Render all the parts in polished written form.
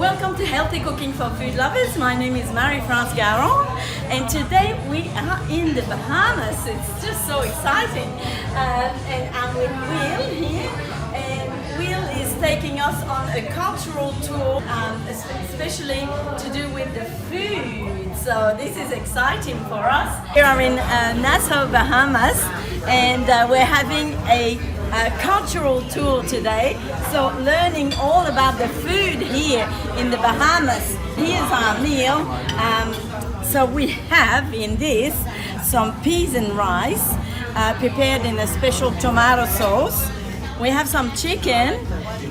Welcome to Healthy Cooking for Food Lovers. My name is Marie-France Garon, and today we are in the Bahamas. It's just so exciting. And I'm with Will here, and Will is taking us on a cultural tour, especially to do with the food. So this is exciting for us. We are in Nassau Bahamas, and we're having a cultural tour today, so learning all about the food here in the Bahamas. Here's our meal. So we have in this some peas and rice prepared in a special tomato sauce. We have some chicken,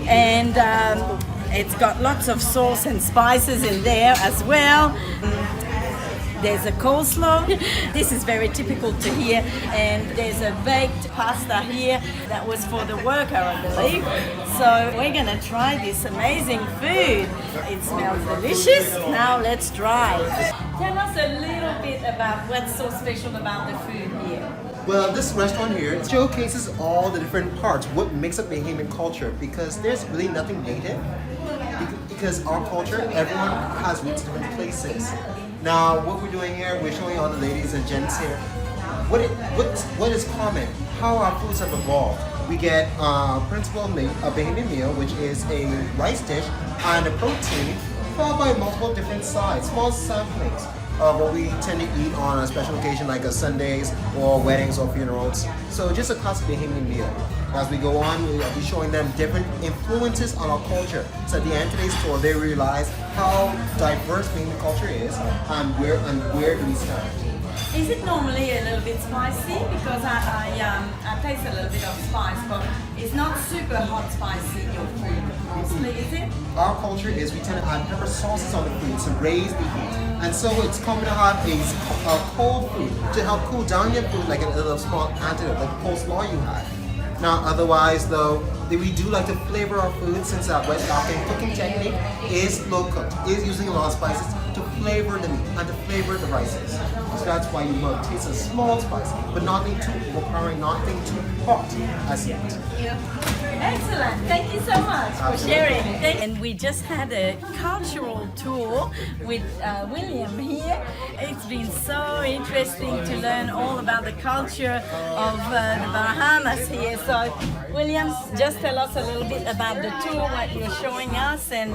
and it's got lots of sauce and spices in there as well. There's a coleslaw. This is very typical to here. And there's a baked pasta here that was for the worker, I believe. So we're gonna try this amazing food. It smells delicious. Now let's try. Tell us a little bit about what's so special about the food here. Well, this restaurant here showcases all the different parts, what makes up Bahamian culture, because there's really nothing native. Because our culture, everyone has roots in different places. Now, what we're doing here, we're showing all the ladies and gents here what is common, how our foods have evolved. We get principal meal, a Bahamian meal, which is a rice dish and a protein, followed by multiple different sides, small samplings of what we tend to eat on a special occasion like a Sundays or weddings or funerals. So just a classic Bahamian meal. As we go on, we'll be showing them different influences on our culture. So at the end of today's tour, they realize how diverse Bahamian culture is and where do we stand. Is it normally a little bit spicy? Because I taste a little bit of spice, but it's not super hot spicy, your food mostly, is it? Our culture is we tend to add pepper sauces on the food to raise the heat. And so it's common to have a cold food to help cool down your food, like a little small antidote, like the coleslaw you had. Now, otherwise though, we do like to flavor our food since our wet docking cooking technique is slow cooked, is using a lot of spices to flavor the meat and to flavor the rices. So that's why you will taste a small spice, but nothing too overpowering, nothing too hot as yet. Excellent. Thank you so much for sharing. And we just had a cultural tour with William here. It's been so interesting to learn all about the culture of the Bahamas here. So, William, just tell us a little bit about the tour, what you're showing us, and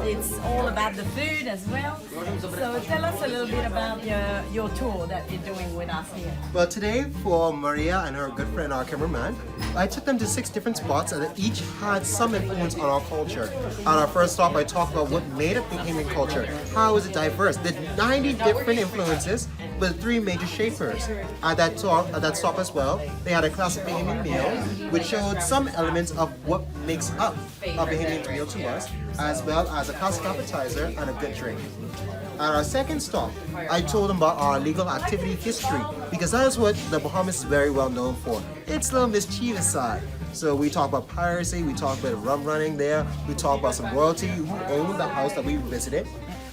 it's all about the food as well. So tell us a little bit about your tour that you're doing with us here. Well, today for Maria and her good friend, our cameraman, I took them to 6 different spots and each had some influence on our culture. At our first stop, I talked about what made up Bahamian culture, how is it diverse, the 90 different influences, but 3 major shapers. At that stop as well, they had a classic Bahamian meal, which showed some elements of what makes up a Bahamian meal to us, as well as a classic appetizer and a good drink. At our second stop, I told them about our legal activity history, because that is what the Bahamas is very well known for. It's the mischievous side. So we talk about piracy, we talk about rum running there, we talk about some royalty who owned the house that we visited.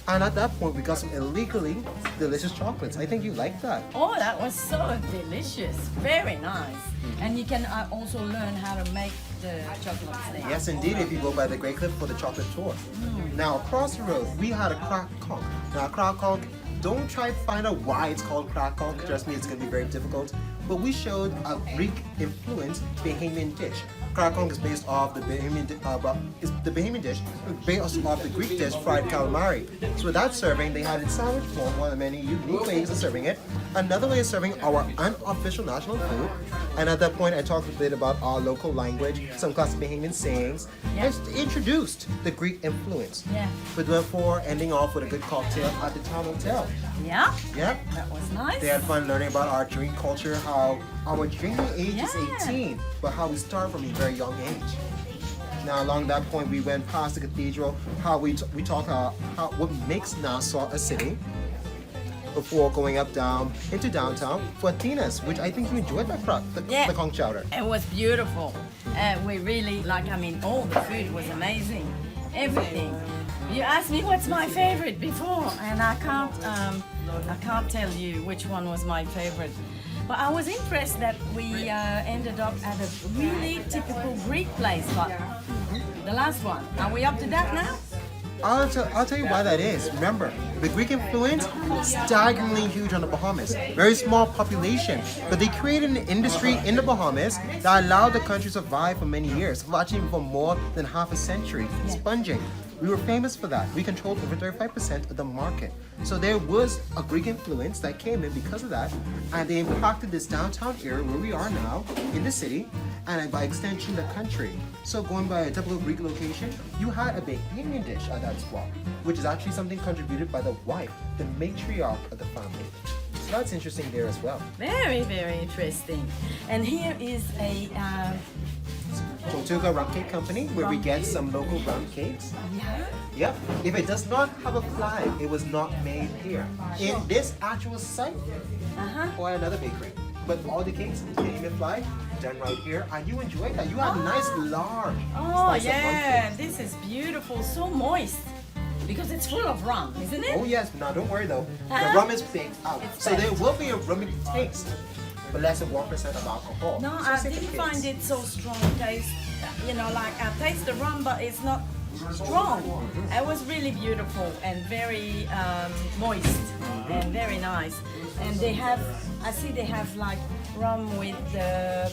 And at that point, we got some illegally delicious chocolates. I think you like that. Oh, that was so delicious. Very nice. And you can also learn how to make the chocolates there. Yes, indeed, if you go by the Great Cliff for the chocolate tour. Now, across the road, we had a crack conch. Now, crack conch, don't try to find out why it's called crack conch. Trust me, it's going to be very difficult. But we showed a Greek-influenced Bahamian dish. Crack conch is based off the Bahamian dish, based off the Greek dish fried calamari. So with that serving, they had it sandwich form, one of many unique ways of serving it. Another way of serving our unofficial national food. And at that point, I talked a bit about our local language, some classic Bahamian sayings, and introduced the Greek influence. Yeah. But before ending off with a good cocktail at the town hotel. Yeah? Yeah. That was nice. They had fun learning about our drink culture, how our drinking age is 18, but how we start from a very young age. Now, along that point, we went past the cathedral, how we talked about what makes Nassau a city, before going into downtown for Athena's, which I think you enjoyed the conch chowder. It was beautiful. We really all the food was amazing. Everything. You asked me what's my favorite before, and I can't tell you which one was my favorite. But I was impressed that we ended up at a really typical Greek place, but the last one. Are we up to that now? I'll tell you why that is. Remember, the Greek influence staggeringly huge on the Bahamas. Very small population, but they created an industry in the Bahamas that allowed the country to survive for many years, actually for more than half a century. Sponging. We were famous for that. We controlled over 35% of the market. So there was a Greek influence that came in because of that, and they impacted this downtown area where we are now in the city, and by extension the country. So going by a typical Greek location, you had a Bahamian dish at that spot, which is actually something contributed by the wife, the matriarch of the family. So that's interesting there as well. Very, very interesting. And here is a Tortuga Rum Cake Company, where we get some local rum cakes. yeah. Yep. If it does not have a flag, it was not made here. In this actual site or another bakery. But all the cakes, Canadian flag, done right here. And you enjoy that. You have a nice large Oh slice of rum yeah, cake. this is beautiful, so moist. Because it's full of rum, isn't it? Oh yes, now don't worry though. The Huh? rum is baked out. It's So there baked. will be a rummy taste, but less than 1% of alcohol. No, So I it's didn't kids. find it so strong taste. You know, like I taste the rum, but it's not strong. It was really beautiful and very moist and very nice. And they have, I see they have like rum with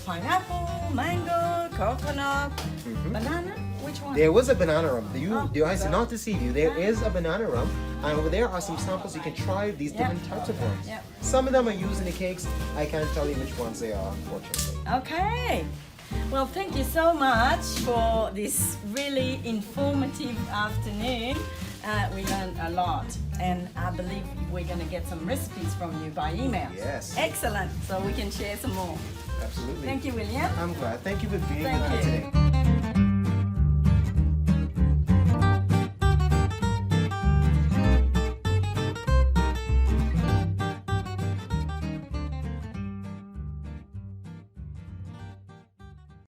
pineapple, mango, coconut, banana. Which one? There was a banana rum. Do I so- not deceive you? There is a banana rum, and over there are some samples you can try these different types of rums. Yeah. Some of them are used in the cakes. I can't tell you which ones they are, unfortunately. Okay. Well, thank you so much for this really informative afternoon. We learned a lot, and I believe we're going to get some recipes from you by email. Yes. Excellent. So we can share some more. Absolutely. Thank you, William. I'm glad. Thank you for being Thank with me you. today.